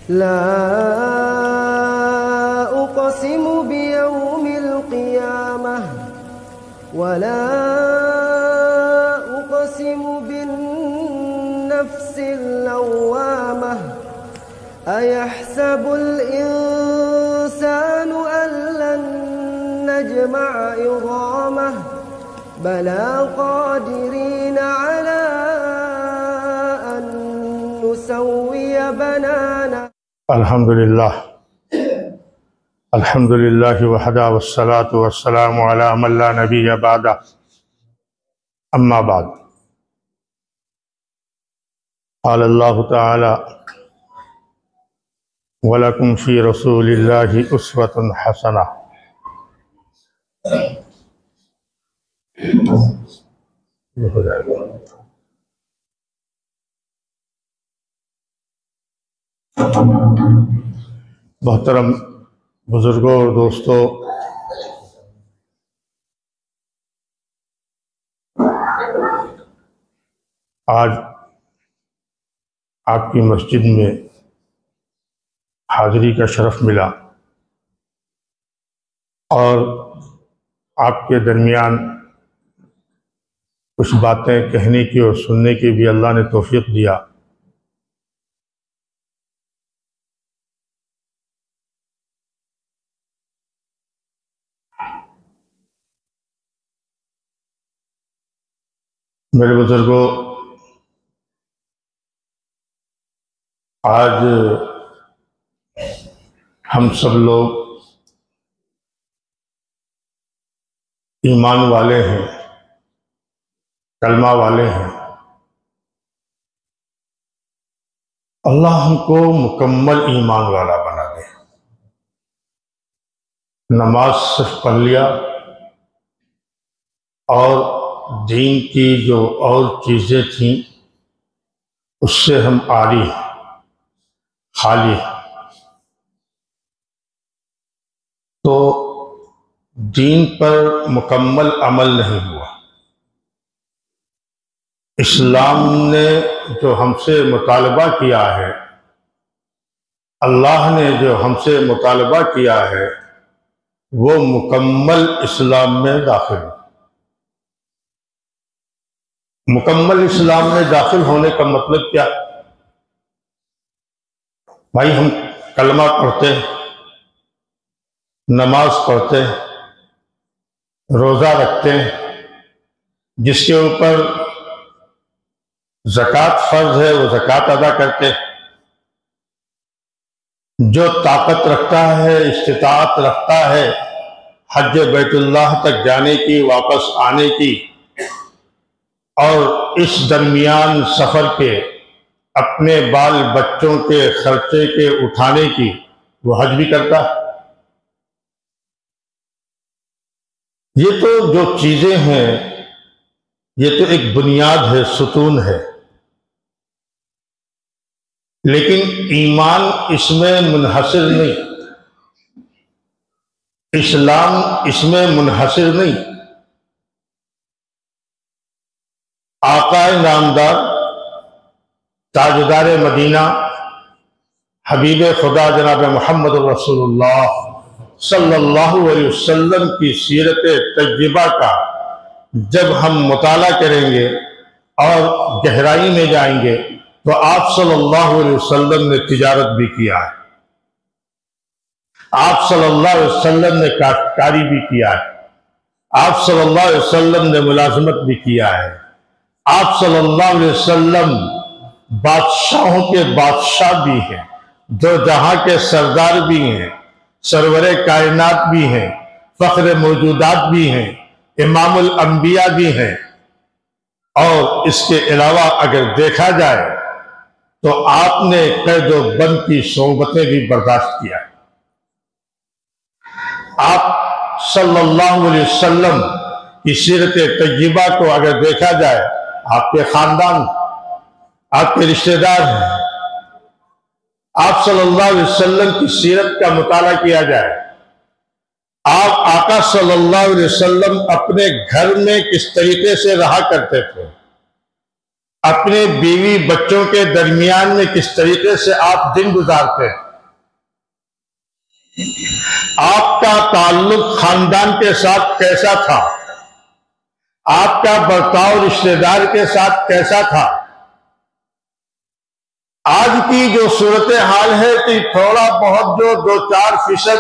ला उक़सिमु बियौमिल क़ियामह वला उक़सिमु बिन्नफ्सिल लव्वामह अयहसबुल इंसानु अल्लन नजमअ इज़ामह बला क़ादिरीन अला अन नुसव्विय बनाना। अल्हम्दुलिल्लाह वहदा वस्सलातु वस्सलामु अला मन ला नबिय्य बअदा अम्मा बाद। क़ाल अल्लाहु तआला वलकुम फ़ी रसूलिल्लाहि उस्वतुन हसना। हो जाएगा। मोहतरम बुजुर्गों और दोस्तों, आज आपकी मस्जिद में हाज़िरी का शरफ़ मिला और आपके दरमियान कुछ बातें कहने की और सुनने की भी अल्लाह ने तौफ़ीक़ दिया। मेरे बुजुर्गों, आज हम सब लोग ईमान वाले हैं, कलमा वाले हैं। अल्लाह हमको मुकम्मल ईमान वाला बना दे। नमाज सिर्फ पढ़ लिया और दीन की जो और चीज़ें थीं उससे हम आरी हैं, खाली हैं। तो दीन पर मुकम्मल अमल नहीं हुआ। इस्लाम ने जो हमसे मुतालबा किया है, अल्लाह ने जो हमसे मुतालबा किया है, वो मुकम्मल इस्लाम में दाखिल है। मुकम्मल इस्लाम में दाखिल होने का मतलब क्या? भाई, हम कलमा पढ़ते, नमाज पढ़ते, रोज़ा रखते, जिसके ऊपर ज़कात फ़र्ज है वो ज़कात अदा करते, जो ताकत रखता है, इस्तिताअत रखता है हज बैतुल्लाह तक जाने की, वापस आने की, और इस दरमियान सफ़र के अपने बाल बच्चों के खर्चे के उठाने की, वो हज भी करता है। ये तो जो चीज़ें हैं, ये तो एक बुनियाद है, सुतून है, लेकिन ईमान इसमें मुनहसिर नहीं, इस्लाम इसमें मुनहसिर नहीं। आकाए नामदार, ताजदार मदीना, हबीब खुदा जनाब मोहम्मद रसूलुल्लाह सल्लल्लाहु अलैहि वसल्लम की सीरत तज्जिबा का जब हम मुताला करेंगे और गहराई में जाएंगे तो आप सल्लल्लाहु अलैहि वसल्लम ने तिजारत भी किया है, आप सल्लल्लाहु अलैहि वसल्लम ने काश्तकारी भी किया है, आप सल्लल्लाहु अलैहि वसल्लम ने मुलाजमत भी किया है, आप सल्लल्लाहु अलैहि वसल्लम बादशाहों के बादशाह भी हैं, दो जहां के सरदार भी हैं, सरवरे कायनात भी हैं, फख्र मौजूदात भी हैं, इमामुल अंबिया भी हैं। और इसके अलावा अगर देखा जाए तो आपने कैद व बंद की सोबतें भी बर्दाश्त किया। आप सल्लल्लाहु अलैहि वसल्लम की सीरत तज्जिबा को अगर देखा जाए, आपके खानदान, आपके रिश्तेदार हैं, आप सल्लल्लाहु अलैहि वसल्लम की सीरत का मुताला किया जाए, आप आका सल्लल्लाहु अलैहि वसल्लम अपने घर में किस तरीके से रहा करते थे, अपने बीवी बच्चों के दरमियान में किस तरीके से आप दिन गुजारते हैं, आपका ताल्लुक खानदान के साथ कैसा था, आपका बर्ताव रिश्तेदार के साथ कैसा था। आज की जो सूरत हाल है कि थोड़ा बहुत जो 2-4%,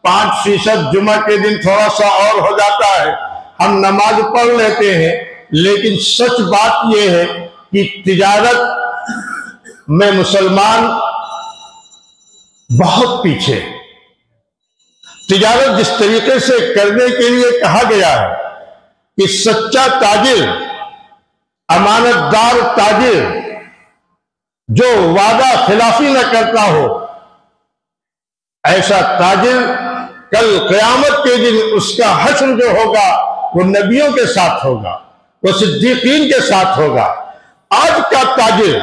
5% जुमा के दिन थोड़ा सा और हो जाता है, हम नमाज पढ़ लेते हैं, लेकिन सच बात यह है कि तिजारत में मुसलमान बहुत पीछे। तिजारत जिस तरीके से करने के लिए कहा गया है कि सच्चा ताजिर, अमानतदार ताजिर, जो वादा खिलाफी न करता हो, ऐसा ताजिर कल क़यामत के दिन उसका हश्र जो होगा वो नबियों के साथ होगा, वो सिद्दीकीन के साथ होगा। आज का ताजिर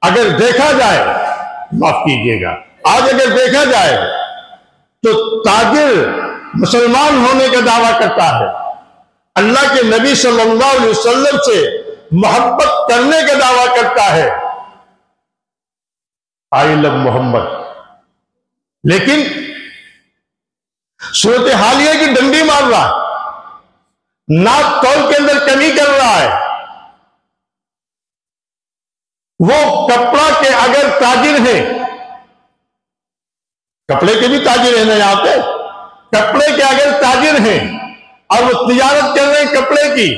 अगर देखा जाए, माफ कीजिएगा, आज अगर देखा जाए तो ताजिर मुसलमान होने का दावा करता है, अल्लाह के नबी सल्लल्लाहु अलैहि वसल्लम से मोहब्बत करने का दावा करता है, आई लव मोहम्मद, लेकिन सूरत हाल यह कि डंडी मार रहा है, नाक तौल के अंदर कमी कर रहा है। वो कपड़ा के अगर ताजिर है, कपड़े के भी ताजिर है ना यहां पे, कपड़े के अगर ताजिर हैं और वो तिजारत कर रहे हैं कपड़े की,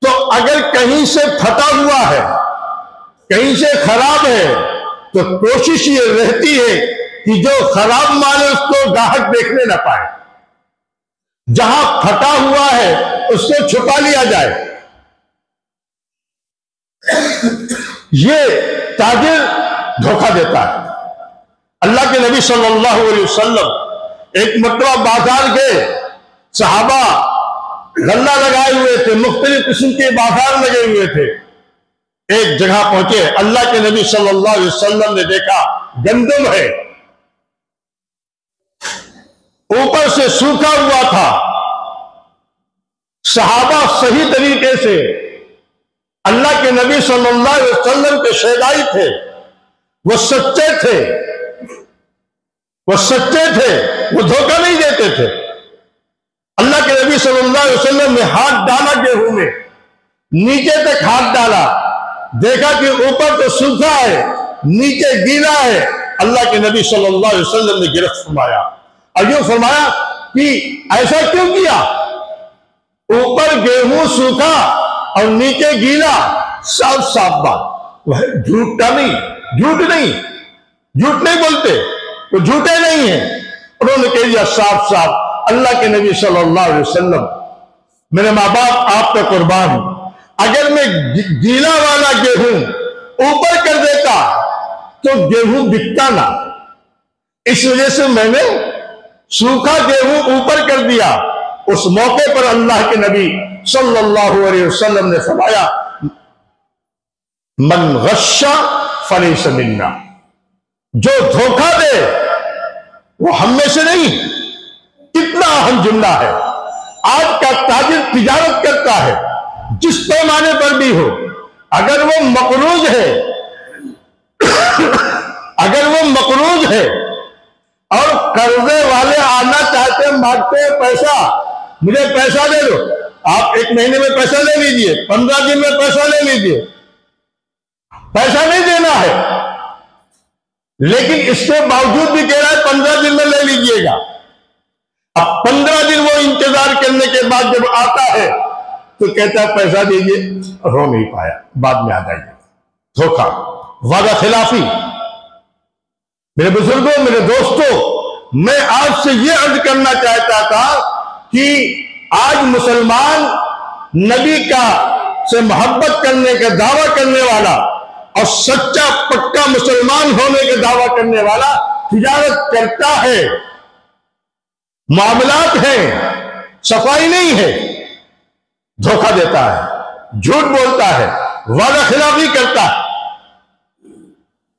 तो अगर कहीं से फटा हुआ है, कहीं से खराब है, तो कोशिश ये रहती है कि जो खराब माल है उसको ग्राहक देखने ना पाए, जहां फटा हुआ है उसको छुपा लिया जाए। ये ताजिर धोखा देता है। अल्लाह के नबी सल्लल्लाहु अलैहि वसल्लम एक मरतबा बाजार गए, सहाबा गल्ला लगाए हुए थे, मुख्तलिफ किस्म के बाजार लगे हुए थे। एक जगह पहुंचे, अल्लाह के नबी सल्लल्लाहु अलैहि वसल्लम ने देखा गंदम है, ऊपर से सूखा हुआ था। सहाबा सही तरीके से अल्लाह के नबी सल्लल्लाहु अलैहि वसल्लम के शहदाई थे, वो सच्चे थे, वो सच्चे थे, वो धोखा नहीं देते थे। अल्लाह के नबी सल्लल्लाहु अलैहि वसल्लम ने हाथ डाला गेहूं में, नीचे तक हाथ डाला, देखा कि ऊपर तो सूखा है, नीचे गीला है। अल्लाह के नबी सल्लल्लाहु अलैहि वसल्लम ने गिरफ्त फरमाया और यूं फरमाया कि ऐसा क्यों किया, ऊपर गेहूं सूखा और नीचे गीला, साफ साफ बात, वह झूठा नहीं, झूठ नहीं बोलते, वो झूठे नहीं है। उन्होंने कह दिया साफ साफ, अल्लाह के नबी सल्लल्लाहु अलैहि वसल्लम, मेरे माँ बाप आप पे कुर्बान, अगर मैं गीला वाला गेहूं ऊपर कर देता तो गेहूं बिकता ना, इस वजह से मैंने सूखा गेहूं ऊपर कर दिया। उस मौके पर अल्लाह के नबी सल्लल्लाहु अलैहि वसल्लम ने फरमाया, मन गश्शा फलैसा मिन्ना, जो धोखा दे वो हम में से नहीं। कितना अहम जुमला है। आज का ताजिर तिजारत करता है, जिस पैमाने पर भी हो, अगर वो मकरूज है, अगर वो मकरूज है और कर्जे वाले आना चाहते हैं, मांगते हैं पैसा, मुझे पैसा दे दो, आप 1 महीने में पैसा ले लीजिए, 15 दिन में पैसा ले लीजिए, पैसा नहीं देना है, लेकिन इसके बावजूद भी कह रहा है 15 दिन में ले लीजिएगा। अब 15 दिन वो इंतजार करने के बाद जब आता है तो कहता है पैसा दीजिए, हो नहीं पाया, बाद में आ जाएगा। धोखा, वादा खिलाफी। मेरे बुजुर्गों, मेरे दोस्तों, मैं आपसे ये अर्ज करना चाहता था कि आज मुसलमान नबी का से मोहब्बत करने का दावा करने वाला और सच्चा पक्का मुसलमान होने का दावा करने वाला तिजारत करता है, मामलात है, सफाई नहीं है, धोखा देता है, झूठ बोलता है, वादा खिलाफी करता है।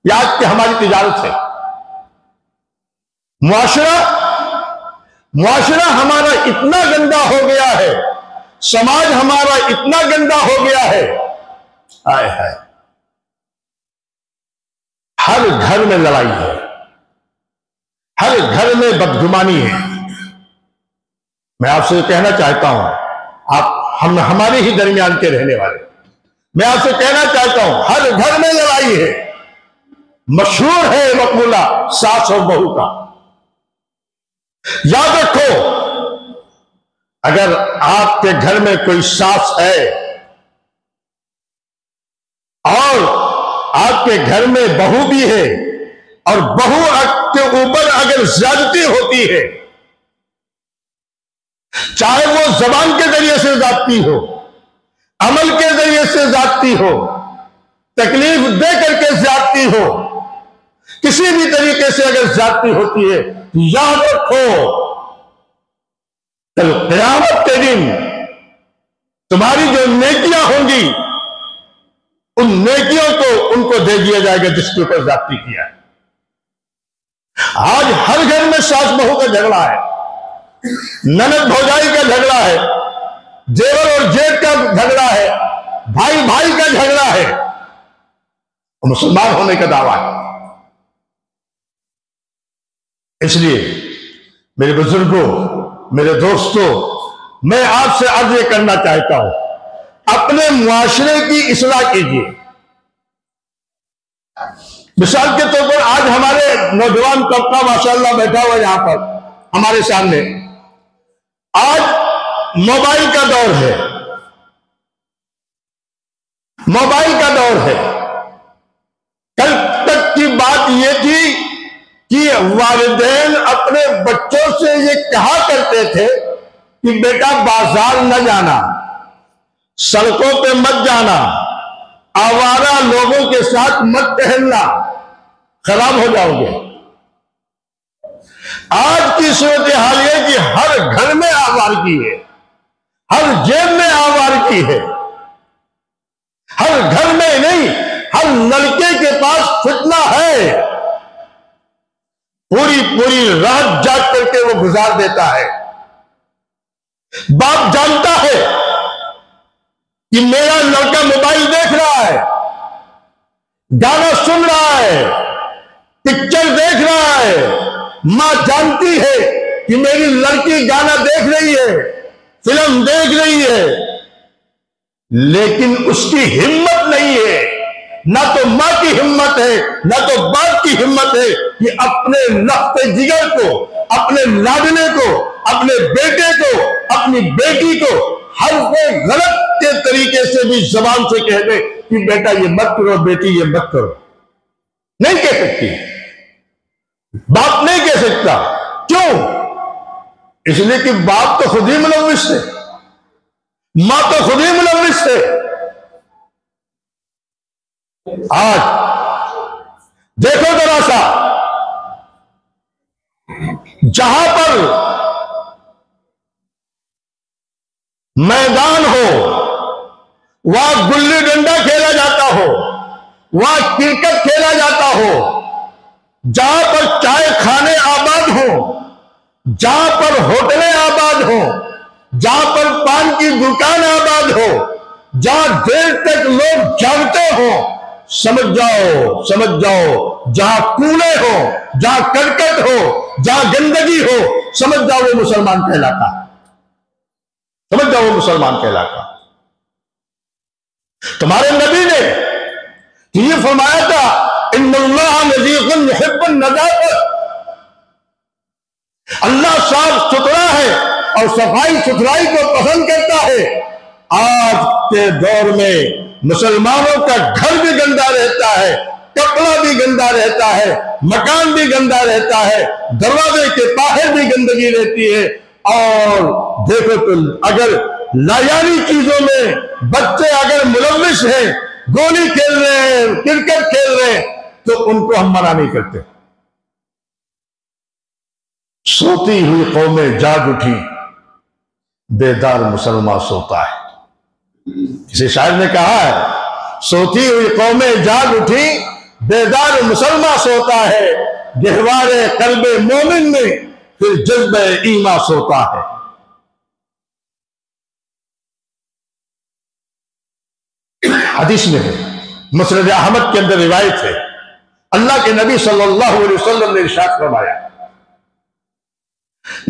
आज की हमारी तिजारत है। मुआशरा हमारा इतना गंदा हो गया है, समाज हमारा इतना गंदा हो गया है हाय हाय, हर घर में लड़ाई है, हर घर में बदगुमानी है। मैं आपसे कहना चाहता हूं, हम हमारे ही दरमियान के रहने वाले, मैं आपसे कहना चाहता हूं, हर घर में लड़ाई है। मशहूर है मकबूला सास और बहू का। याद रखो, अगर आपके घर में कोई सास है और आपके घर में बहू भी है, और बहू के ऊपर अगर ज्यादती होती है, चाहे वो जबान के जरिए से ज्यादती हो, अमल के जरिए से ज्यादती हो, तकलीफ दे करके ज्यादती हो, किसी भी तरीके से अगर ज्यादती होती है, याद रखो कल क़यामत के दिन तुम्हारी जो नेकियां होंगी, उन नेकियों को उनको दे दिया जाएगा जिसके ऊपर ज्यादती किया है। आज हर घर में सास बहू का झगड़ा है, ननद भौजाई का झगड़ा है, जेवर और जेठ का झगड़ा है, भाई भाई का झगड़ा है, मुसलमान होने का दावा है। इसलिए मेरे बुजुर्गों, मेरे दोस्तों, मैं आपसे अर्ज ये करना चाहता हूं, अपने मुआशरे की इस्लाह कीजिए। मिसाल के तौर पर आज हमारे नौजवान तबका माशाअल्लाह बैठा हुआ यहां पर हमारे सामने, आज मोबाइल का दौर है, मोबाइल का दौर है। कल तक की बात यह थी कि वालिदैन अपने बच्चों से ये कहा करते थे कि बेटा बाजार न जाना, सड़कों पे मत जाना, आवारा लोगों के साथ मत टहलना, खराब हो जाओगे। आज की सूरत हाल है कि हर घर में आवारगी है, हर जेब में आवारगी है, हर घर में नहीं, हर लड़के के पास फितना है। पूरी पूरी रात जाग करके वो गुजार देता है। बाप जानता है कि मेरा लड़का मोबाइल देख रहा है, गाना सुन रहा है, पिक्चर देख रहा है। मां जानती है कि मेरी लड़की गाना देख रही है, फिल्म देख रही है, लेकिन उसकी हिम्मत नहीं है, ना तो मां की हिम्मत है, ना तो बाप की हिम्मत है कि अपने लफ्ते जिगर को, अपने लाडले को, अपने बेटे को, अपनी बेटी को हर कोई गलत के तरीके से भी जबान से कह दे कि बेटा ये मत करो, बेटी ये मत करो। नहीं कह सकती, बाप नहीं कह सकता। क्यों? इसलिए कि बाप तो खुद ही मुलव्विस है, मां तो खुद ही मुलव्विस है। आज देखो जरा सा, जहां पर मैदान हो, वहां गुल्ली डंडा खेला जाता हो, वहां क्रिकेट खेला जाता हो, जहां पर चाय खाने आबाद हो, जहां पर होटलें आबाद हो, जहां पर पान की दुकान आबाद हो, जहां देर तक लोग जागते हो, समझ जाओ जहां कूड़े हो, जहां करकट हो, जहां गंदगी हो, समझ जाओ वो मुसलमान कहलाता, समझ जाओ वो मुसलमान कहलाता। तुम्हारे नबी ने ये फरमाया था, इन्नल्लाह नज़ीफ़ुन युहिब्बुन नज़ाफ़त, अल्लाह साफ सुथरा है और सफाई सुथराई को पसंद करता है। आज के दौर में मुसलमानों का घर भी गंदा रहता है, कपड़ा भी गंदा रहता है, मकान भी गंदा रहता है, दरवाजे के बाहर भी गंदगी रहती है। और देखो तो अगर लायानी चीजों में बच्चे अगर मुलव्विस हैं, गोली खेल रहे हैं, क्रिकेट खेल रहे हैं, तो उनको हम मना नहीं करते। सोती हुई कौमें जाग उठी, बेदार मुसलमान सोता है। किसी शायर ने कहा है, सोती हुई कौमें जाग उठी, बेदार मुसलमान सोता है, गहवारे कल्बे मोमिन में फिर जज्बे ईमा सोता है। हदीस में है, मुस्नद अहमद के अंदर रिवायत है, अल्लाह के नबी सल्लल्लाहु अलैहि वसल्लम ने इरशाद फरमाया,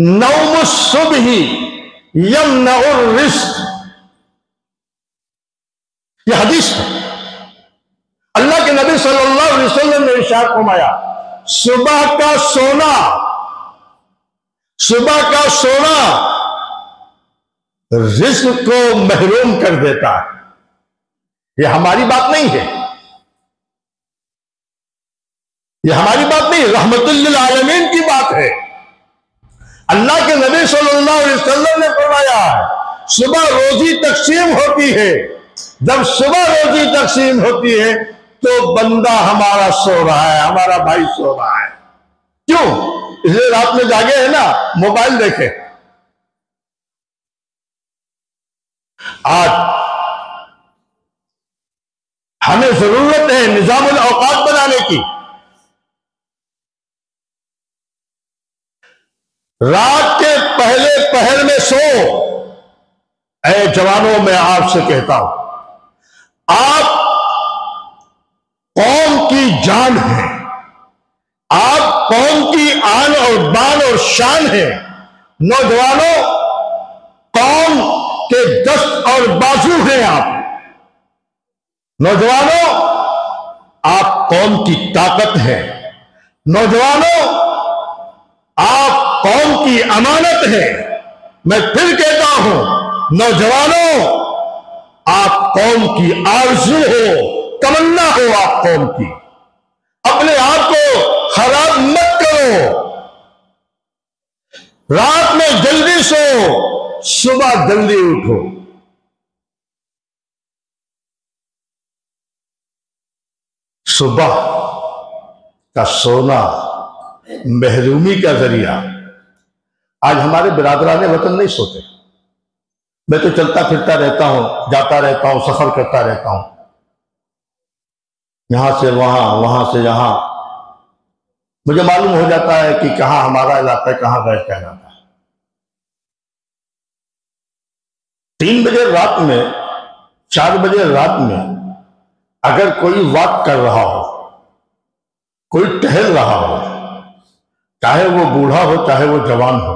नौम सुबही यमनउर रिस्क। यह हदीस है, अल्लाह के नबी सल्लल्लाहु अलैहि वसल्लम ने इरशाद फरमाया, सुबह का सोना रिस्क को महरूम कर देता है। यह हमारी बात नहीं है, यह हमारी बात नहीं, रहमतुल लिल आलमीन की बात है। अल्लाह के नबी सल्लल्लाहु अलैहि वसल्लम ने फरमाया, सुबह रोजी तकसीम होती है, जब सुबह रोजी तकसीम होती है तो बंदा हमारा सो रहा है, हमारा भाई सो रहा है। क्यों? इसलिए रात में जागे है ना, मोबाइल देखे। आज हमें जरूरत है निजामुल औकात बनाने की। रात के पहले पहर में सो। ऐ जवानों, मैं आपसे कहता हूं, आप कौम की जान है, आप कौम की आन और बान और शान है। नौजवानों, कौम के दस्त और बाजू हैं आप। नौजवानों, आप कौम की ताकत है। नौजवानों, आप कौम की अमानत है। मैं फिर कहता हूं, नौजवानों, आप कौम की आरज़ू हो, तमन्ना हो आप कौम की। अपने आप को खराब मत करो। रात में जल्दी सो, सुबह जल्दी उठो। सुबह का सोना महरूमी का जरिया। आज हमारे बिरादराने वतन नहीं सोते। मैं तो चलता फिरता रहता हूं, जाता रहता हूं, सफर करता रहता हूं, यहां से वहां, वहां से यहां। मुझे मालूम हो जाता है कि कहां हमारा इलाका है, कहां गैर का इलाका है। 3 बजे रात में, 4 बजे रात में अगर कोई वॉक कर रहा हो, कोई टहल रहा हो, चाहे वो बूढ़ा हो, चाहे वो जवान हो,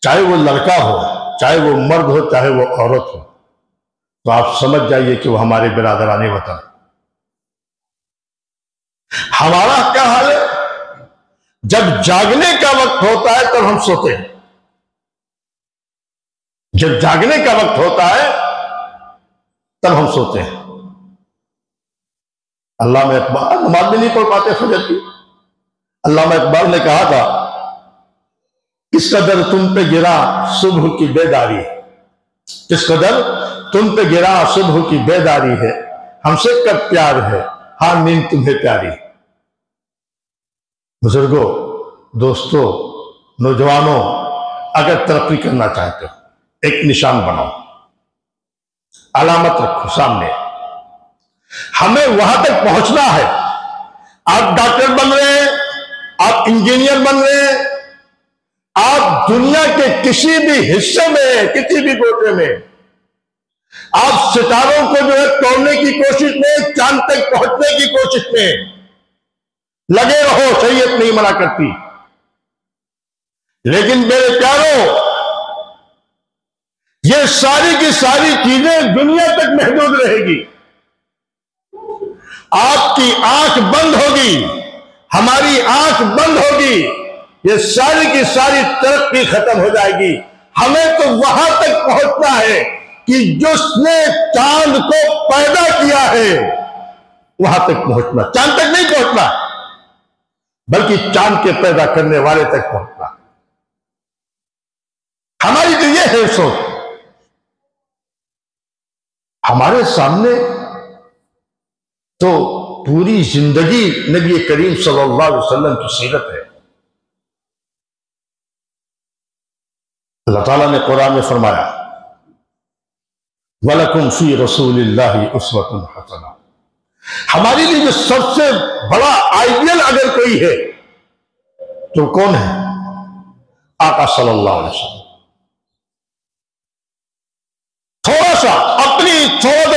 चाहे वो लड़का हो, चाहे वो मर्द हो, चाहे वो औरत हो, तो आप समझ जाइए कि वो हमारे बिरादराने वतन। हमारा क्या हाल है? जब जागने का वक्त होता है तब हम सोते हैं। जब जागने का वक्त होता है तब हम सोते हैं। अल्लामा इकबाल, नमाज भी नहीं पढ़ पाते फजर की। अल्लामा इकबाल ने कहा था, किस कदर तुम पे गिरा सुबह की बेदारी, किस कदर तुम पे गिरा सुबह की बेदारी है, हमसे कब प्यार है, हाँ नींद तुम्हें प्यारी। बुजुर्गों, दोस्तों, नौजवानों, अगर तरक्की करना चाहते हो, एक निशान बनाओ, अलामत रखो सामने। हमें वहां तक पहुंचना है। आप डॉक्टर बन रहे हैं, आप इंजीनियर बन रहे हैं, आप दुनिया के किसी भी हिस्से में, किसी भी कोने में, आप सितारों को जो है तोड़ने की कोशिश में, चांद तक पहुंचने की कोशिश में लगे रहो, शरीयत नहीं मना करती। लेकिन मेरे प्यारों, ये सारी की सारी चीजें दुनिया तक महदूद रहेगी। आपकी आंख बंद होगी, हमारी आंख बंद होगी, ये सारी की सारी तरक्की खत्म हो जाएगी। हमें तो वहां तक पहुंचना है कि जिसने चांद को पैदा किया है वहां तक पहुंचना। चांद तक नहीं पहुंचना, बल्कि चांद के पैदा करने वाले तक पहुंचना। हमारी तो ये है सोच। हमारे सामने तो पूरी जिंदगी नबी करीम सल्लल्लाहु अलैहि वसल्लम की सीरत है। अल्लाह ताला ने कुरान में फरमाया, वलकुम फी रसूलिल्लाहि उस्वतुन हसना। हमारे लिए जो सबसे बड़ा आइडियल अगर कोई है तो कौन है? आका सल्लल्लाहु अलैहि वसल्लम। थोड़ा सा अपनी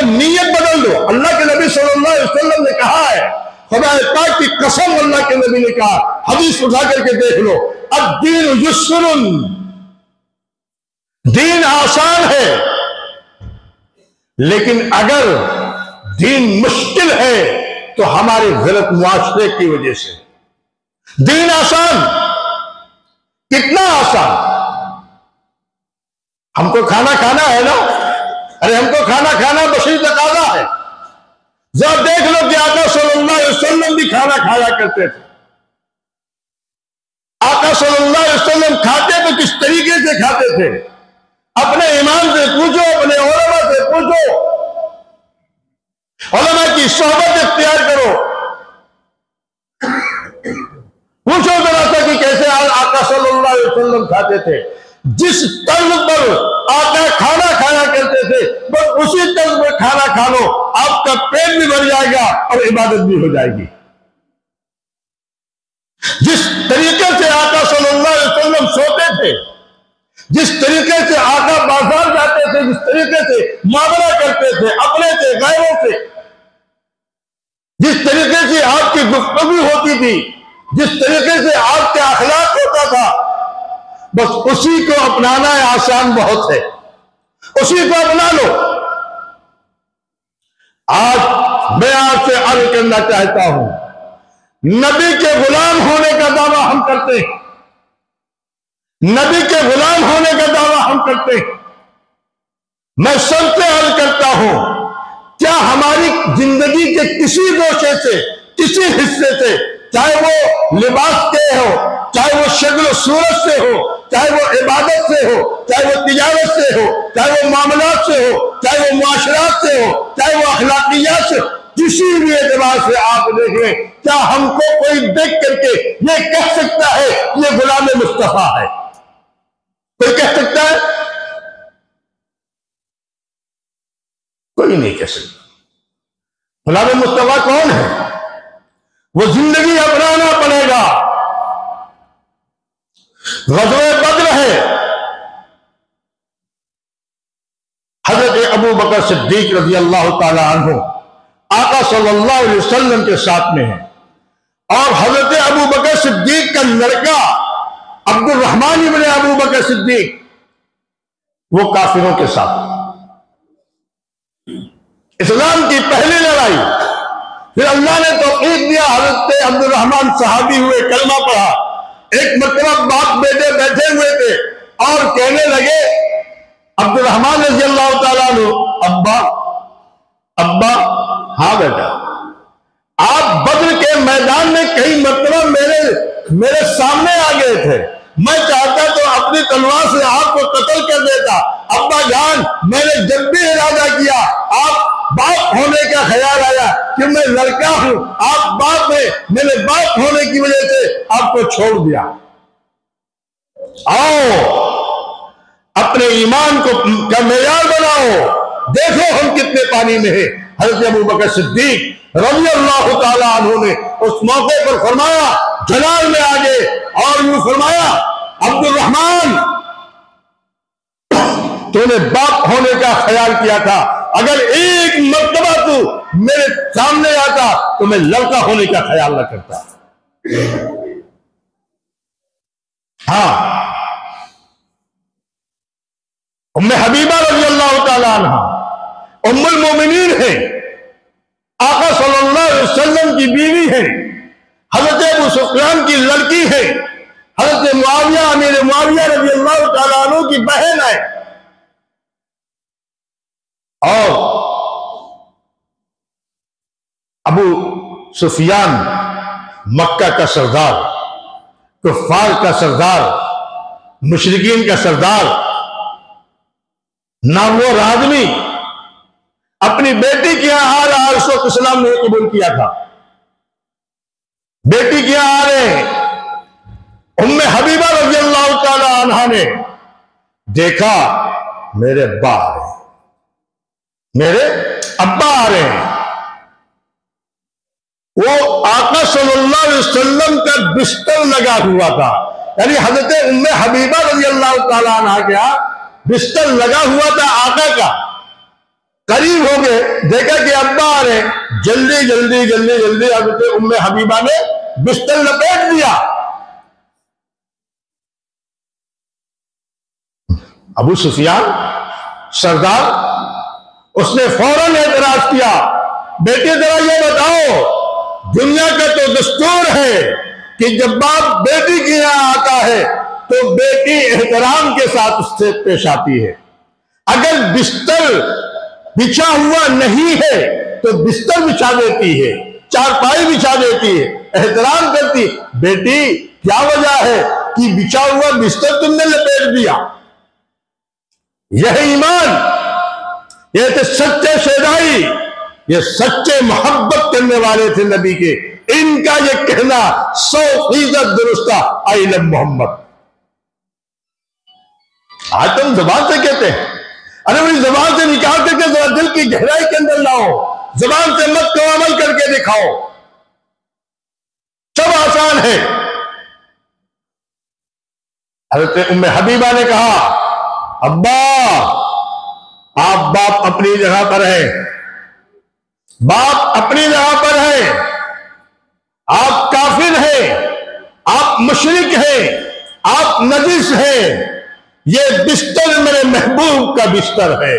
नीयत बदल बोल दो। अल्लाह के नबी सल्लल्लाहु अलैहि वसल्लम ने कहा है, खुदा पाक की कसम, अल्लाह के नबी ने कहा, हदीस उठा करके देख लो, अद्दीन युस्रुन, दीन आसान है, लेकिन अगर दीन मुश्किल है तो हमारे गलत मुआशरे की वजह से। दीन आसान, कितना आसान, हमको खाना खाना है ना, अरे हमको खाना खाना बशरी तकाज़ा है। जरा देख लो कि आका सल्लल्लाहु अलैहि वसल्लम भी खाना खाया करते थे। आका सल्लल्लाहु अलैहि वसल्लम खाते तो किस तरीके से खाते थे? अपने इमाम से पूछो, अपने उलमा से पूछो, उलमा की सोहबत इख्तियार करो, पूछो जरा सा कि कैसे आका सल्लल्लाहु अलैहि वसल्लम खाते थे। जिस तर्ज पर आका खाना खाया करते थे, बस उसी तर्ज पर खाना खा लो, आपका पेट भी भर जाएगा और इबादत भी हो जाएगी। जिस तरीके से आका सल्लल्लाहु अलैहि वसल्लम सोते थे, जिस तरीके से आका बाजार जाते थे, जिस तरीके से मामला करते थे अपने से गैरों से, जिस तरीके से आपकी गुफ्तगू होती थी, जिस तरीके से आपका अखलाक होता था, बस उसी को अपनाना है, आसान बहुत है, उसी को अपना लो। आज मैं आपसे अर्ज करना चाहता हूं, नबी के गुलाम होने का दावा हम करते हैं, नबी के गुलाम होने का दावा हम करते हैं। मैं सबसे अर्ज करता हूं, क्या हमारी जिंदगी के किसी गोशे से, किसी हिस्से से, चाहे वो लिबास के हो, चाहे वो शक्ल सूरत से हो, चाहे वो इबादत से हो, चाहे वो तिजारत से हो, चाहे वो मामलात से हो, चाहे वो मुआशरात से हो, चाहे वो अखलाकियात से, किसी भी एतबार से आप देख लें, क्या हमको कोई देख करके ये कह सकता है ये गुलाम मुस्तफा है? कोई कह सकता है? कोई नहीं कह सकता। गुलाम मुस्तफा कौन है? वो जिंदगी अपनाना पड़ेगा। ग़ज़वे बद्र है, हज़रत अबू बकर सिद्दीक रज़ी अल्लाह ताला अन्हु आका सल्लल्लाहु अलैहि वसल्लम के साथ में है, और हज़रत अबू बकर सिद्दीक का लड़का अब्दुर्रहमान इब्न अबू बकर सिद्दीक वो काफिरों के साथ। इस्लाम की पहली लड़ाई, फिर अल्लाह ने तौफीक दिया, हज़रत अब्दुर्रहमान सहाबी हुए, कलमा पढ़ा। एक मतलब बाप बेटे बैठे हुए थे और कहने लगे, अब्दुर्रहमान रज़ी अल्लाह ताला अन्हु, अब्बा अब्बा, हाँ बेटा, आप बद्र के मैदान में कई मतलब मेरे सामने आ गए थे, मैं चाहता तो अपनी तलवार से आपको कत्ल कर देता। अब्बा जान, मैंने जब भी इरादा किया, आप बाप होने का ख्याल आया कि मैं लड़का हूं, आप बाप हैं, मैंने बाप होने की वजह से आपको छोड़ दिया। आओ अपने ईमान को का मेयार बनाओ, देखो हम कितने पानी में है। हज़रत अबू बकर सिद्दीक रज़ी अल्लाह ताला अन्हु ने उस मौके पर फरमाया, जलाल में आ गए और यूं फरमाया, अब्दुर्रहमान, तूने बाप होने का ख्याल किया था, अगर एक मर्तबा तू मेरे सामने आता तो मैं लड़का होने का ख्याल न करता। हाँ, उम्मे हबीबा रज़ी अल्लाह ताला अन्हा उम्मुल मोमिनीन है, आका सल्लल्लाहु अलैहि वसल्लम की बीवी है, हज़रत अबू सुफयान की लड़की है, हज़रत मुआविया अमीर मुआविया रज़ी अल्लाह ताला अन्हु की बहन है, और अबू सुफियान मक्का का सरदार, कुफ्फार का सरदार, मुशरिकीन का सरदार, नामवर आदमी अपनी बेटी के यहां आ रहा, उस वक्त इस्लाम ने कबूल किया था। बेटी के यहां आ रहे हैं, उम्मे हबीबा रज़ी अल्लाह ताला अन्हा ने देखा मेरे अब्बा आ रहे हैं, मेरे अब्बा आ रहे हैं। वो आका सल्लल्लाहु अलैहि वसल्लम का बिस्तर लगा हुआ था, यानी हजरत उम्मे हबीबा रज़ी अल्लाह ताला अन्हा का बिस्तर लगा हुआ था आका का। करीब हो गए, देखा कि अब्बा आ रहे, जल्दी जल्दी जल्दी जल्दी हज़रत उम्मे हबीबा ने बिस्तर लपेट दिया। अबू सुफियान सरदार, उसने फौरन एतराज किया, बेटे जरा ये बताओ, दुनिया का तो दस्तूर है कि जब बाप बेटी के यहां आता है तो बेटी एहतराम के साथ उससे पेश आती है। अगर बिस्तर बिछा हुआ नहीं है तो बिस्तर बिछा देती है, चारपाई बिछा देती है, एहतराम करती। बेटी क्या वजह है कि बिछा हुआ बिस्तर तुमने लपेट दिया? यह ईमान, ये थे सच्चे शेदाई, ये सच्चे मोहब्बत करने वाले थे नबी के। इनका ये कहना 100% दुरुस्त था, आई लव मोहम्मद। आज तुम जबान से कहते हैं, अरे मेरी जबान से निकाल करके जरा दिल की गहराई के अंदर लाओ, जबान से मत को अमल करके दिखाओ, सब आसान है। हज़रत उम्मे हबीबा ने कहा, अब्बा आप बाप अपनी जगह पर है, बाप अपनी जगह पर है, आप काफिर हैं, आप मुशरिक हैं, आप नजिस हैं। ये बिस्तर मेरे महबूब का बिस्तर है,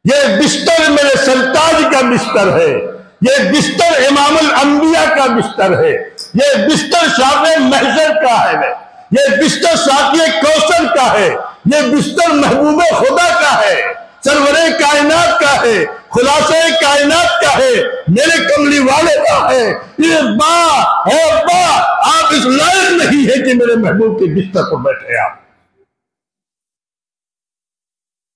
ये बिस्तर मेरे सरताज का बिस्तर है, ये बिस्तर इमामुल अंबिया का बिस्तर है, ये बिस्तर शाफ़े महशर का है, ये बिस्तर साक़ी कौसर का है, ये बिस्तर महबूबे खुदा का है, सरवरे कायनात का है, खुलासे कायनात का है, मेरे कमली वाले का है। ये अब्बा आप इस लायक नहीं है कि मेरे महबूब के बिस्तर पर बैठे आप।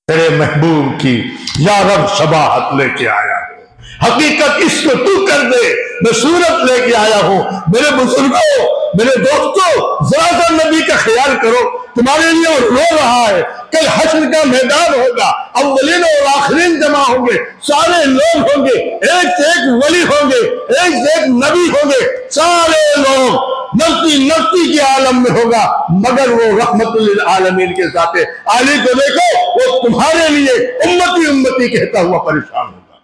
तेरे महबूब की या रब शबाहत लेके आया हूं, हकीकत इसको तू कर दे, मैं सूरत लेके आया हूं। मेरे बुजुर्गों, मेरे दोस्तों, जरा सा नबी का ख्याल करो, तुम्हारे लिए वो रो रहा है। कल हश्र का मैदान होगा, अव्वलीन और आखिरीन जमा होंगे, सारे लोग होंगे, एक से एक वली होंगे, एक से एक नबी होंगे, सारे लोग नफ्सी नफ्सी के आलम में होगा, मगर वो रहमतुल आलमीन के साथ है। आली को देखो, वो तुम्हारे लिए उम्मती उम्मती कहता हुआ परेशान होगा।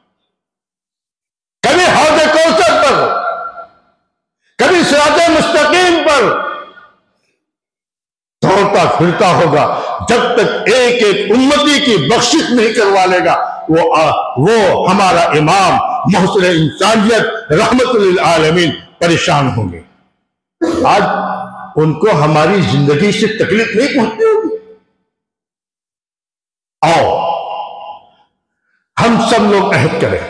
कभी हौज़े कौसर पर, कभी सिराते मुस्तकीम पर दौड़ता फिरता होगा, जब तक एक एक उम्मती की बख्शिश नहीं करवा लेगा। वो हमारा इमाम मुहसिन इंसानियत रहमतुल आलमीन परेशान होंगे। आज उनको हमारी जिंदगी से तकलीफ नहीं पहुंचती होगी। आओ हम सब लोग अहद करें,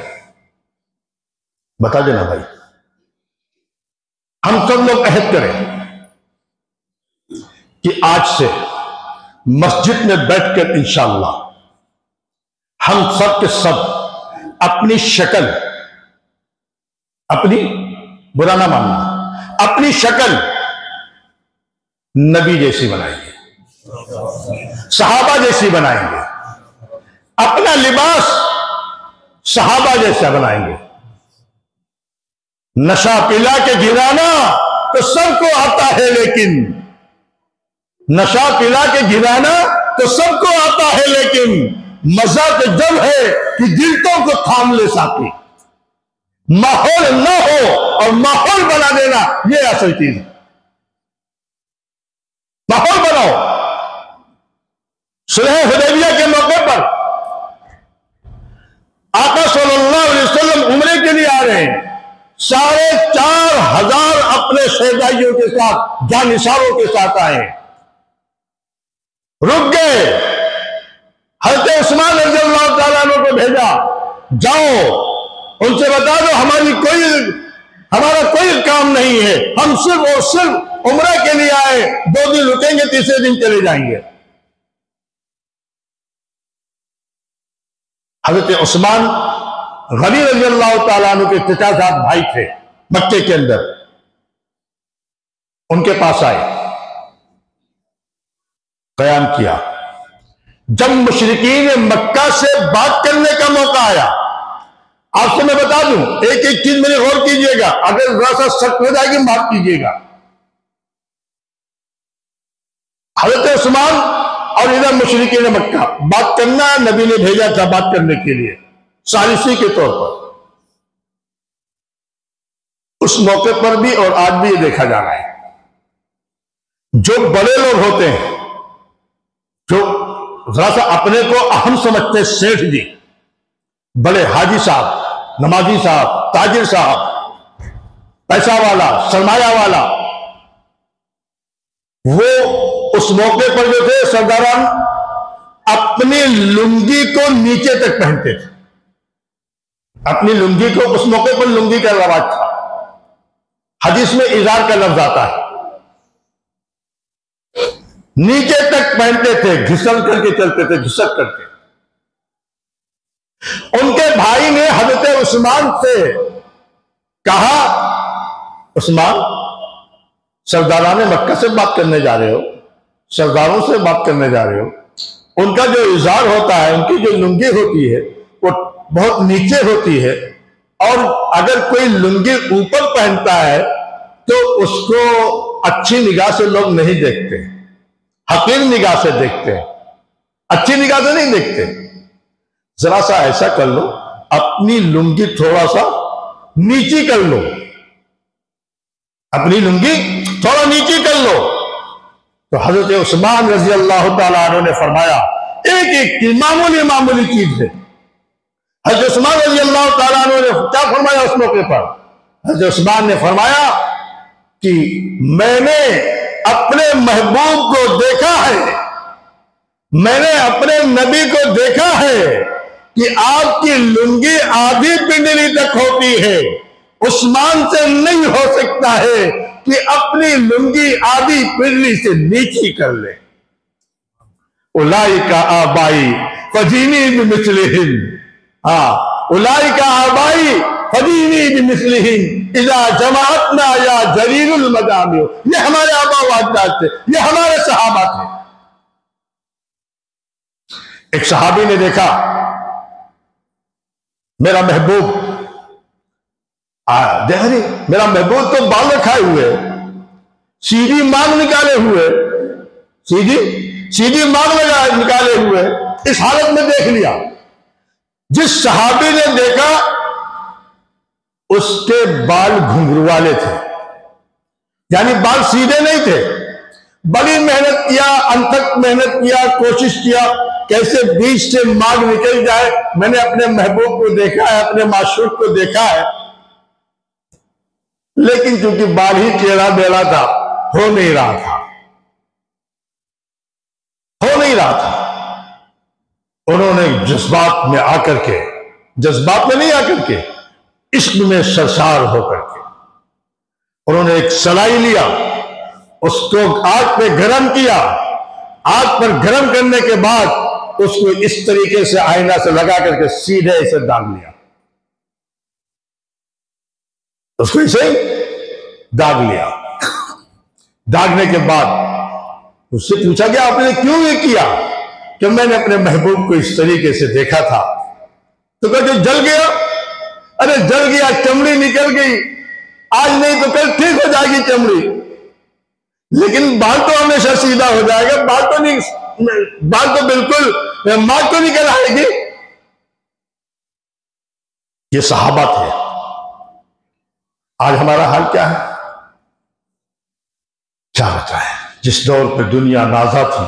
बता देना भाई, हम सब लोग अहद करें कि आज से मस्जिद में बैठकर इंशाअल्लाह हम सब के सब अपनी शक्ल, अपनी बुरा ना मानना, अपनी शक्ल नबी जैसी बनाएंगे, सहाबा जैसी बनाएंगे, अपना लिबास सहाबा जैसा बनाएंगे। नशा पिला के गिराना तो सबको आता है, लेकिन नशा पिला के गिराना तो सबको आता है, लेकिन मजा तो जब है कि दिलतों को थाम ले साथी। माहौल ना हो और माहौल बना देना, यह असल चीज है। माहौल बनाओ। सुलह हुदैबिया के मौके पर आका सल्लल्लाहु अलैहि वसल्लम उम्रे के लिए आ रहे हैं, 4,500 अपने शहदाइयों के साथ, जानिसारों के साथ आए, रुक गए। हज़रत उस्मान रज़ियल्लाहु ताला अन्हु को भेजा, जाओ उनसे बता दो हमारा कोई काम नहीं है, हम सिर्फ और सिर्फ उम्रा के लिए आए, 2 दिन रुकेंगे, तीसरे दिन चले जाएंगे। हज़रत उस्मान गनी रज़ियल्लाहु ताला अन्हु के चचा साहब भाई थे मक्के के अंदर, उनके पास आए, बयान किया। जब मुशरिकीन मक्का से बात करने का मौका आया, आपसे मैं बता दूं, एक एक चीज मेरे गौर कीजिएगा, अगर जरा सा शक हो जाएगी माफ कीजिएगा। हज़रत उस्मान और इधर मुशरिकीन मक्का बात करना, नबी ने भेजा था बात करने के लिए। सालिसी के तौर पर। उस मौके पर भी और आज भी ये देखा जा रहा है, जो बड़े लोग होते हैं, जो जरा सा अपने को अहम समझते हैं, सेठ जी, बड़े हाजी साहब, नमाजी साहब, ताजिर साहब, पैसा वाला, सरमाया वाला, वो उस मौके पर जो थे सरदारान अपनी लुंगी को नीचे तक पहनते थे। अपनी लुंगी को, उस मौके पर लुंगी का रवाज था। हदीस में इजार का लफ्ज आता है, नीचे तक पहनते थे, घिसल करके चलते थे, घिसक करके। उनके भाई ने हजरत उस्मान से कहा, उस्मान, सरदारान मक्का से बात करने जा रहे हो, सरदारों से बात करने जा रहे हो, उनका जो इजार होता है, उनकी जो लुंगी होती है वो बहुत नीचे होती है, और अगर कोई लुंगी ऊपर पहनता है तो उसको अच्छी निगाह से लोग नहीं देखते, हकीर निगाह से देखते हैं, अच्छी निगाह से नहीं देखते। जरा सा ऐसा कर लो, अपनी लुंगी थोड़ा सा नीची कर लो, अपनी लुंगी थोड़ा नीची कर लो। तो हजरत उस्मान रजी अल्लाह तआला अन्हु ने फरमाया, एक एक की मामूली चीज है। हजरत उस्मान रजी अल्लाह तआला अन्हु ने क्या फरमाया उस मौके पर? हजरत उस्मान ने फरमाया कि मैंने अपने महबूब को देखा है, मैंने अपने नबी को देखा है कि आपकी लुंगी आधी पिंडली तक होती है। उस्मान से नहीं हो सकता है कि अपनी लुंगी आधी पिंडली से नीची कर ले। उलाई का आबाई फजीनी बिमिस्लिहिन, हाँ, उलाई का आबाई फजीनी बिमिस्लिहिन इज़ा जमाअतना या जरीरुल मदामियो। ये हमारे आबा व अजदाद थे, ये हमारे सहाबा थे। एक सहाबी ने देखा, मेरा महबूब देहरी, मेरा महबूब तो बाल रखाए हुए, सीधी मांग निकाले हुए, सीधी मांग निकाले हुए, इस हालत में देख लिया। जिस सहाबी ने देखा उसके बाल घुंघरू वाले थे, यानी बाल सीधे नहीं थे। बड़ी मेहनत किया, अनथक मेहनत किया, कोशिश किया कैसे बीच से मांग निकल जाए। मैंने अपने महबूब को देखा है, अपने माशूक को देखा है, लेकिन चूंकि बाल ही टेढ़ा बेड़ा था, हो नहीं रहा था। उन्होंने जज्बात में आकर के, जज्बात में नहीं आकर के, इश्क में सरसार होकर के उन्होंने एक सलाई लिया, उसको आग पे गरम किया। आग पर गरम करने के बाद उसको इस तरीके से आईना से लगा करके सीधे इसे दाग लिया, उसको इसे दाग लिया। दागने के बाद उससे पूछा गया, आपने क्यों ये किया? कि मैंने अपने महबूब को इस तरीके से देखा था। तो कहते जल गया। अरे जल गया, चमड़ी निकल गई, आज नहीं तो कल ठीक हो जाएगी चमड़ी, लेकिन बाल तो हमेशा सीधा हो जाएगा। बाल तो नहीं, बाल तो बिल्कुल मां तो निकल आएगी। ये सहाबा थे। आज हमारा हाल क्या है? क्या बताएं? जिस दौर पे दुनिया नाजा थी,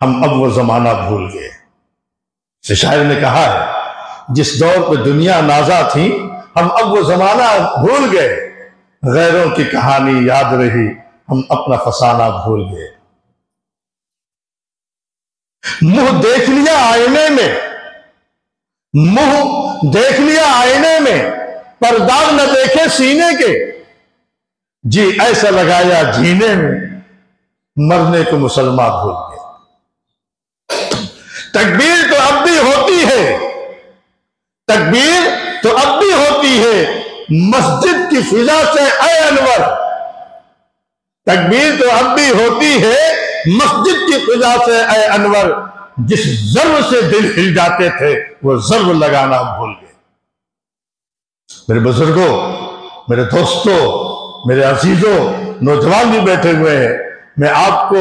हम अब वो जमाना भूल गए। शायर ने कहा है, जिस दौर पे दुनिया नाजा थी, हम अब वो जमाना भूल गए। गैरों की कहानी याद रही, हम अपना फसाना भूल गए। मुंह देख लिया आईने में, मुंह देख लिया आईने में, पर दाग न देखे सीने के। जी ऐसा लगाया जीने में, मरने को मुसलमान भूल गए। तकबीर तो अब भी होती है, तकबीर तो अब भी होती है मस्जिद की फिजा से ऐ अनवर। तकबीर तो अब भी होती है मस्जिद की फिजा से ऐ अनवर। जिस ज़र्ब से दिल हिल जाते थे, वो ज़र्ब लगाना भूल गए। मेरे बुजुर्गों, मेरे दोस्तों, मेरे अजीजों, नौजवान भी बैठे हुए हैं, मैं आपको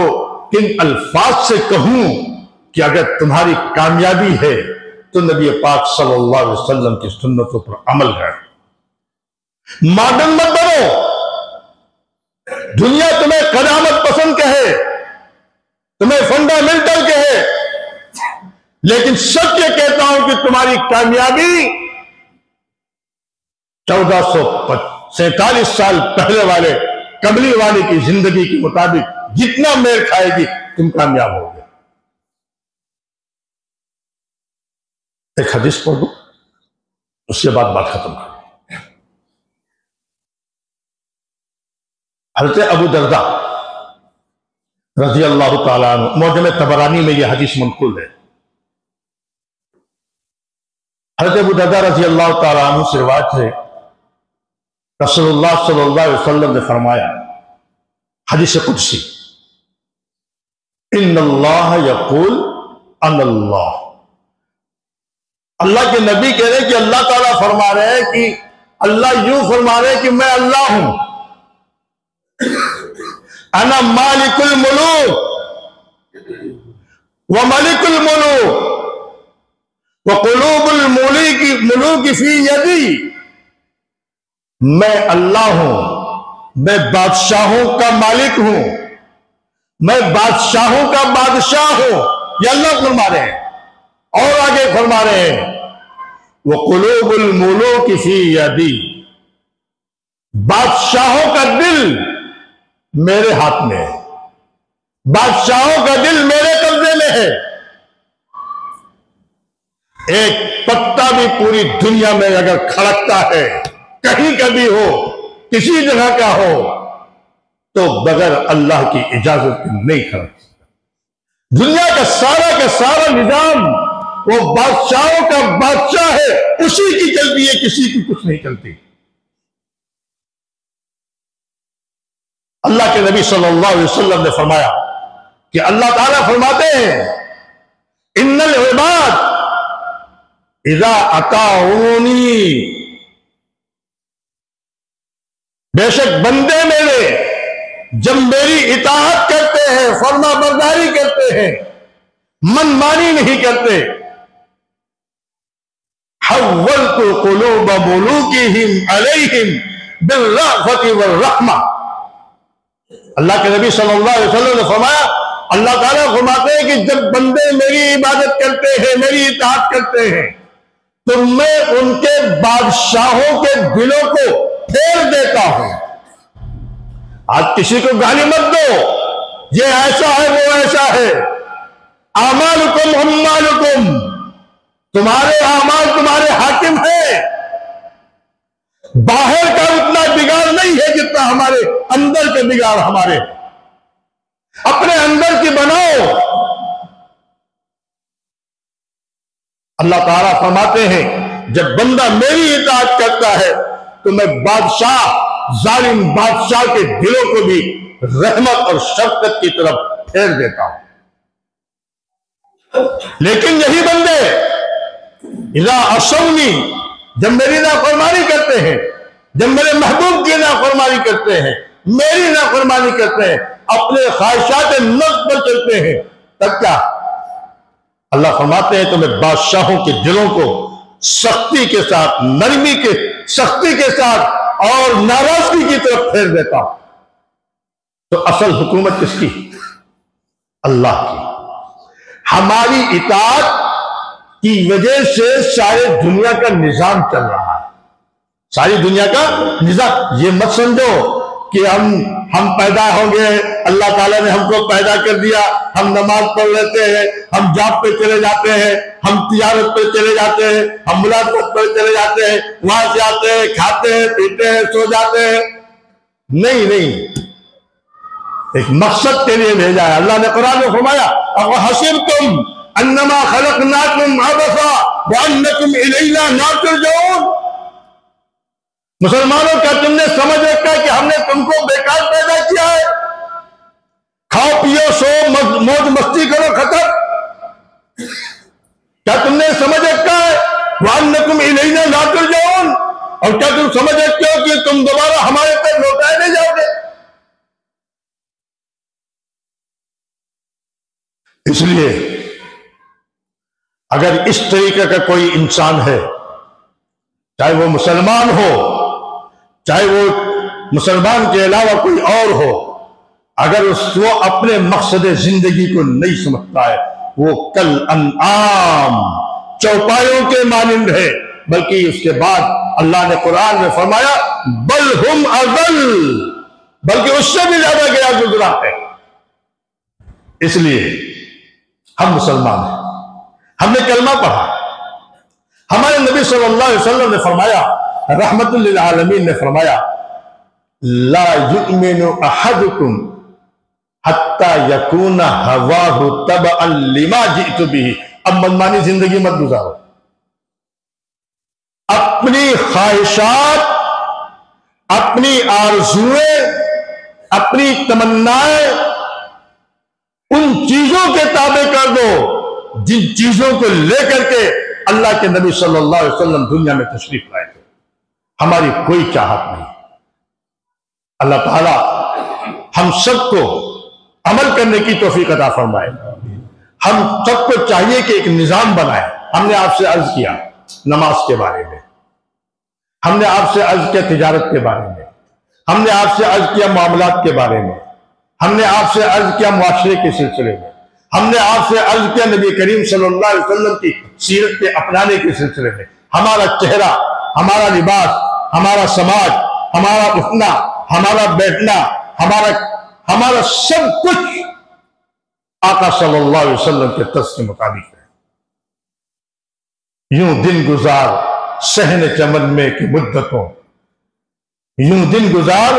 किन अल्फाज से कहूं कि अगर तुम्हारी कामयाबी है तो नबी पाक सल्लल्लाहु अलैहि वसल्लम की सुन्नतों पर अमल है। मॉडर्न मत बनो। दुनिया तुम्हें कदामत पसंद कहे, तुम्हें फंडामेंटल कहे, लेकिन सत्य कहता हूं कि तुम्हारी कामयाबी 1447 साल पहले वाले कबली वाले की जिंदगी के मुताबिक जितना मेल खाएगी तुम कामयाब होगे। एक हदीस पढ़ दो, उसके बाद बात खत्म कर। हज़रत अबू दरदा रज़ी अल्लाह तआला अन्हु, मुअज्जम तबरानी में यह हदीस मंक़ूल है। हज़रत अबू दरदा रज़ी अल्लाह तआला अन्हु से रिवायत है, रसूलुल्लाह सल्लल्लाहु अलैहि वसल्लम ने फरमाया, हदीस कुदसी, इन्नल्लाह यक़ूल अनल्लाह। अल्लाह के नबी कह रहे हैं कि अल्लाह ताला फरमा रहे हैं कि अल्लाह यूं फरमा रहे हैं कि मैं अल्लाह हूं। अना मालिकुल मुलूक व मलिकुल मुलूक व कुलूबुल मुलूक फी यदी। मैं अल्लाह हूं, मैं बादशाहों का मालिक हूं, मैं बादशाहों का बादशाह हूं। ये अल्लाह फरमा रहे हैं। और आगे फरमा रहे हैं, वो कुलूबुल मुलूक फी यदी, बादशाहों का दिल मेरे हाथ में है, बादशाहों का दिल मेरे कब्जे में है। एक पत्ता भी पूरी दुनिया में अगर खड़कता है, कहीं का भी हो, किसी जगह का हो, तो बगैर अल्लाह की इजाजत नहीं खड़क सकता। दुनिया का सारा निजाम वो बादशाहों का बादशाह है, उसी की चलती है, किसी की कुछ नहीं चलती। अल्लाह के नबी सल्लल्लाहु अलैहि वसल्लम ने फरमाया कि अल्लाह ताला फरमाते हैं, इन्नल इबाद इज़ा अताऊनी, बेशक बंदे मेरे जब मेरी इताअत करते हैं, फरमा बरदारी करते हैं, मनमानी नहीं करते, हव्वलतु कुलूब मुलूकिहिम अलैहिम बिर्रअफ़ति वर्रहमा। अल्लाह के नबी सल्लल्लाहु अलैहि वसल्लम ने फरमाया, अल्लाह ताला फरमाते हैं कि जब बंदे मेरी इबादत करते हैं, मेरी इताअत करते हैं, तो मैं उनके बादशाहों के दिलों को फेर देता हूं। आज किसी को गाली मत दो, ये ऐसा है, वो ऐसा है। आमालुकुम हुम्मालुकुम, तुम्हारे आमाल तुम्हारे हाकिम है। बाहर का उतना बिगाड़ नहीं है जितना हमारे अंदर के बिगाड़ हमारे। अपने अंदर की बनाओ। अल्लाह ताला फरमाते हैं, जब बंदा मेरी इताअत करता है तो मैं बादशाह, जालिम बादशाह के दिलों को भी रहमत और शफकत की तरफ फेर देता हूं। लेकिन यही बंदे इज़ा असौनी, जब मेरी नाफरमानी करते हैं, जब मेरे महबूब की नाफरमानी करते हैं, मेरी नाफरमानी करते हैं, अपने ख्वाहिशात नफ्स पर चलते हैं, तब क्या अल्लाह फरमाते हैं तो मैं बादशाहों के दिलों को सख्ती के साथ, नरमी के सख्ती के साथ और नाराजगी की तरफ फेर देता हूं। तो असल हुकूमत किसकी? अल्लाह की। हमारी इताअत की वजह से सारे दुनिया का निजाम चल रहा है। सारी दुनिया का निजाम, ये मत समझो कि हम पैदा होंगे, अल्लाह ताला ने हमको पैदा कर दिया, हम नमाज पढ़ लेते हैं, हम जॉब पे चले जाते हैं, हम तिजारत पे चले जाते हैं, हम मुलाकात पे चले जाते हैं, वहां से आते हैं, खाते हैं, पीते हैं, सो जाते हैं। नहीं, एक मकसद के लिए भेजा है। अल्लाह ने कुरान में फरमाया, अब हसिबतुम अन्नमा खलकनाकुम अबसा व अन्नकुम इलैना ला तुरजऊन। मुसलमानों, क्या तुमने समझ रखा है कि हमने तुमको बेकार पैदा किया है? खाओ पियो सो मौज मस्ती करो, खत्म। क्या तुमने समझ रखा है वअन्नकुम इलैना ला तुरजऊन? और क्या तुम समझ रखते हो कि तुम दोबारा हमारे पर लौटाए नहीं जाओगे? इसलिए अगर इस तरीके का कोई इंसान है, चाहे वो मुसलमान हो, चाहे वो मुसलमान के अलावा कोई और हो, अगर उसको अपने मकसद जिंदगी को नहीं समझता है, वो कल अनआम चौपायों के मानिंद है। बल्कि उसके बाद अल्लाह ने कुरान में फरमाया बल हुम अज़ल, बल्कि उससे भी ज्यादा गया गुजरा है। इसलिए हम मुसलमान हैं, हमने कलमा पढ़ा। हमारे नबी सल्लल्लाहु अलैहि वसल्लम ने फरमाया, रहमतुल लिल आलमीन ने फरमाया, ला युमिनु अहदुकुम हत्ता यकूना हवाहु तबअन लिमा जितु बिही। अब मनमानी जिंदगी मत गुजारो, अपनी ख्वाहिशात, अपनी आरज़ुएं, अपनी तमन्नाएं उन चीजों के ताबे कर दो जिन चीजों को लेकर के अल्लाह के नबी सल्लल्लाहु अलैहि वसल्लम दुनिया में तशरीफ लाए थे। हमारी कोई चाहत नहीं। अल्लाह ताला हम सबको अमल करने की तौफीक अता फरमाए। हम सबको चाहिए कि एक निजाम बनाए। हमने आपसे अर्ज किया नमाज के बारे में, हमने आपसे अर्ज किया तिजारत के बारे में, हमने आपसे अर्ज किया मामलात के बारे में, हमने आपसे अर्ज किया मुआशरे के सिलसिले में, हमने आपसे अर्ज किया नबी करीम सल्लल्लाहु अलैहि वसल्लम की सीरत के अपनाने के सिलसिले में। हमारा चेहरा, हमारा लिबास, हमारा समाज, हमारा उठना, हमारा बैठना, हमारा सब कुछ आका सल्लल्लाहु अलैहि वसल्लम के तर्ज के मुताबिक है। यूं दिन गुजार सहने चमन में की मुद्दतों, यूं दिन गुजार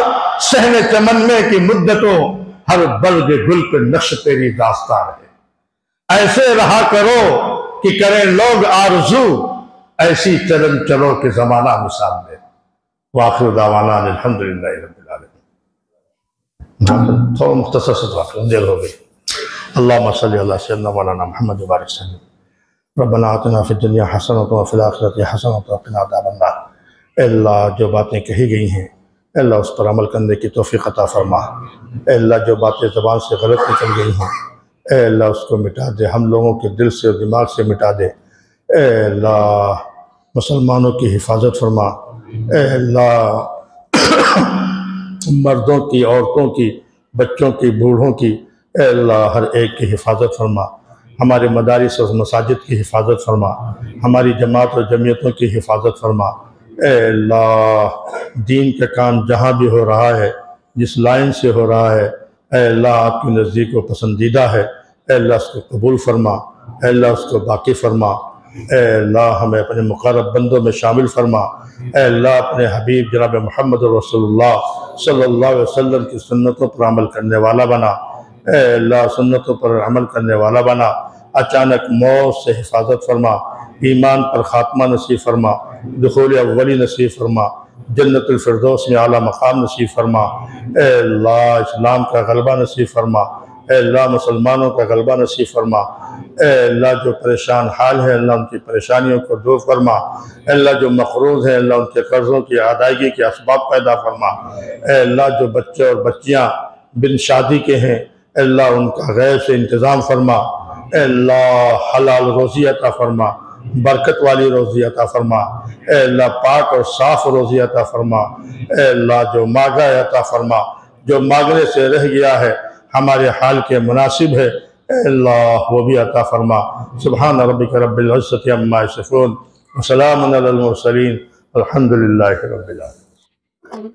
सहने चमन में की मुद्दतों, हर बर्ग गुल पे नक्श तेरी दास्तान है। ऐसे रहा करो कि करें लोग आरज़ू, ऐसी चलन चलो के जमाना मिसाल में। वाखिर दावाना अल्हम्दुलिल्लाहि रब्बिल आलमीन। थोड़ा मुख्तसर से देर हो गई। अल्लाहुम्मा सल्ली अला सय्यिदना मौलाना मुहम्मद व बारिक वसल्लम। रब्बना आतिना फिद दुनिया हसनतन व फिल आखिरति हसनतन व क़िना अज़ाबन नार। अल्लाह जो बातें कही गई हैं अल्लाह उस पर अमल करने की तौफीक अता फरमा। अल्लाह जो बातें ज़बान से गलत निकल गई हों अल्लाह उसको मिटा दे, हम लोगों के दिल से और दिमाग से मिटा दे। अल्लाह मुसलमानों की हिफाजत फरमा। अल्लाह मर्दों की, औरतों की, बच्चों की, बूढ़ों की, अल्लाह हर एक की हिफाजत फरमा। हमारे मदारिस और मसाजिद की हिफाजत फरमा। हमारी जमात और जमीयतों की हिफाजत फरमा। अल्लाह दीन का काम जहाँ भी हो रहा है, जिस लाइन से हो रहा है, अल्लाह आपके नज़दीक वो पसंदीदा है। अल्लाह उसको कबूल फरमा, अल्लाह उसको बाकी फरमा। अल्लाह हमें अपने मुक़र्रब बंदों में शामिल फरमा। अल्लाह अपने हबीब जनाब मोहम्मद रसूलुल्लाह सल्लल्लाहु अलैहि वसल्लम की सुन्नतों पर अमल करने वाला बना। अल्लाह सुन्नतों पर अमल करने वाला बना। अचानक मौत से हिफाजत फरमा। ईमान पर ख़ात्मा नसीब फरमा। दुखूल अव्वली नसीब फरमा। जन्नतुल फिरदौस में आला मकाम नसीब फरमा। अल्लाह इस्लाम का गलबा नसीब फरमा। अल्लाह मुसलमानों का गलबा नसीब फरमा। अल्लाह जो परेशान हाल है अल्लाह उनकी परेशानियों को दूर फरमा। अल्लाह जो मक़रूज़ है अल्लाह उनके कर्ज़ों की अदायगी के असबाब पैदा फरमा। अल्लाह जो बच्चे और बच्चियाँ बिन शादी के हैं अल्लाह उनका गैर से इंतज़ाम फरमा। अल्लाह हलाल रोज़ी अता फरमा, बरकत वाली रोज़ी अता फरमा। अल्लाह पाक और साफ़ रोज़ी अता फरमा। अल्लाह जो मांगा है अता फरमा, जो मांगने से रह गया है हमारे हाल के मुनासिब है अल्लाह वो भी अता फरमा। सुब्हान रब्बिक रब्बिल इज़्ज़ति अम्मा यसिफ़ून व सलामुन अलल मुरसलीन वल्हम्दुलिल्लाहि रब्बिल आलमीन।